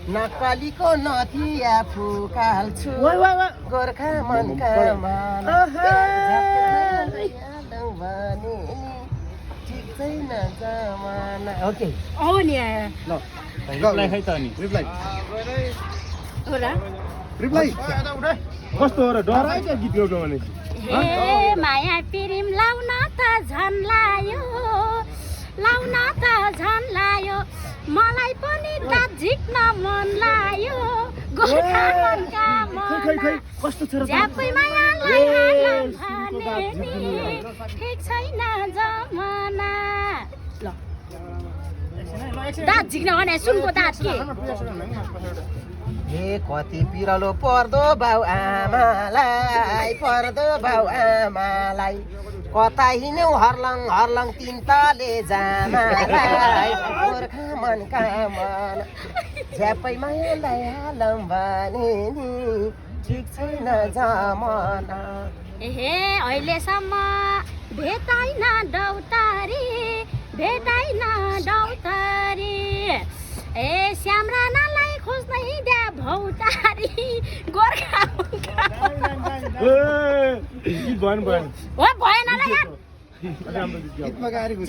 नक्कलीको नथिया फुकाल्छु गोर्खा मनका भने ठिक छैन जमाना ओके कस्तो हो र डराइ क्या गीत गाउनु भने हे माया प्रेम लाउन त झन् लायो मलाई पनि दाँत झिक्न मन लायो गोर्खा मनका कस्तो छ र ज्यापै मायालाई हालम भने नि ठिक छैन जमाना दाँत झिक्न भने सुनको दाँत के हे कति पिरलो पर्दो बाउ आमालाई कता हिँड्यौ हर्लङ तिनताले जामालाई गोर्खा मनका मन झ्यापै मायालाई हालम भने नि ठिक छैन जमाना हे अहिलेसम्म भेटाइन दौतारी ए श्याम राणालाई खोज्दै द्या भौतारी गोर्खा गीत भएन हो भएन ल यार राम्रो गीत गाऊ